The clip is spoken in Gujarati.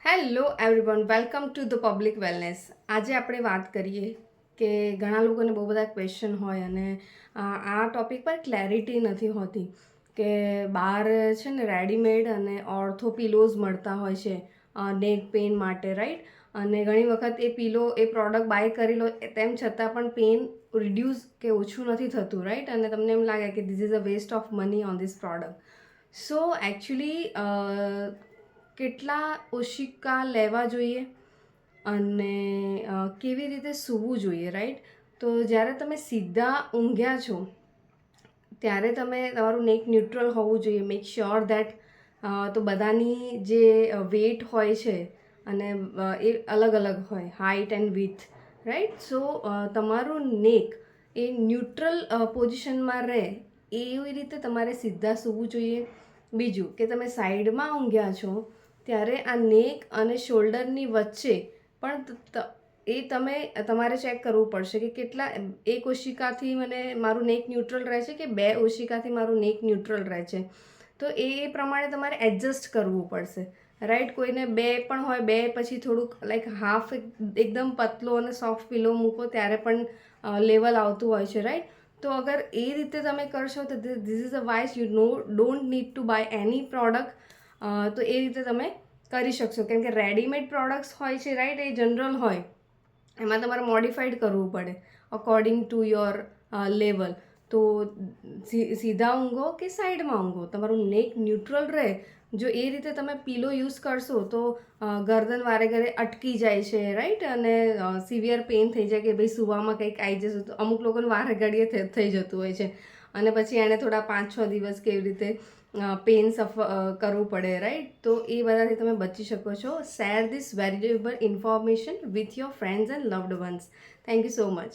Hello everyone, welcome to the public wellness. આજે આપણે વાત કરીએ કે ઘણા લોકોને બહુ બધા ક્વેશ્ચન હોય અને આ ટૉપિક પર ક્લેરિટી નથી હોતી કે બહાર છે ને રેડીમેડ અને ઓર્થો પિલોઝ મળતા હોય છે નેક પેઇન માટે, રાઈટ? અને ઘણી વખત એ પ્રોડક્ટ બાય કરી લો તેમ છતાં પણ પેઇન રિડ્યુસ કે ઓછું નથી થતું, રાઈટ? અને તમને એમ લાગે કે this is a waste of money on this product. So actually કેટલા ઓશિકા લેવા જોઈએ અને કેવી રીતે સૂવું જોઈએ, રાઈટ? તો જ્યારે તમે સીધા ઊંઘ્યા છો ત્યારે તમારું નેક ન્યુટ્રલ હોવું જોઈએ. મેક શ્યોર દેટ તો બધાની જે વેટ હોય છે અને એ અલગ અલગ હોય, હાઇટ એન્ડ વિથ, રાઈટ? સો તમારું નેક એ ન્યુટ્રલ પોઝિશનમાં રહે એવી રીતે તમારે સીધા સૂવું જોઈએ. બીજું કે તમે સાઈડમાં ઊંઘ્યા છો ત્યારે આ નેક અને શોલ્ડરની વચ્ચે પણ તમારે ચેક કરવું પડશે કે કેટલા એક ઓશિકાથી મારું નેક ન્યુટ્રલ રહે છે કે બે ઓશિકાથી મારું નેક ન્યુટ્રલ રહે છે. તો એ પ્રમાણે તમારે એડજસ્ટ કરવું પડશે, રાઈટ? કોઈને બે પણ હોય, બે પછી થોડુંક લાઈક હાફ એકદમ પતલો અને સોફ્ટ પિલો મૂકો ત્યારે પણ લેવલ આવતું હોય છે, રાઈટ? તો અગર એ રીતે તમે કરશો તો this is a wise don't need to buy any product. તો એ રીતે તમે કરી શકશો, કેમ કે રેડીમેડ પ્રોડક્ટ્સ હોય છે, રાઈટ? એ જનરલ હોય, એમાં તમારે મોડિફાઈડ કરવું પડે અકોર્ડિંગ ટુ યોર લેવલ. તો સીધા ઊંઘો કે સાઈડમાં ઊંઘો, તમારું નેક ન્યુટ્રલ રહે. જો એ રીતે તમે પીલો યુઝ કરશો તો ગરદન વારે ઘરે અટકી જાય છે, રાઈટ? અને સિવિયર પેઇન થઈ જાય કે ભાઈ સુવામાં કંઈક આવી જશે. તો અમુક લોકોને વારે ઘડીએ થઈ જતું હોય છે અને પછી એણે થોડા 5-6 દિવસ કેવી રીતે પેઇન કરવું પડે, રાઈટ? તો એ બધાથી તમે બચી શકો છો. Share this valuable information with your friends and loved once. Thank you so much.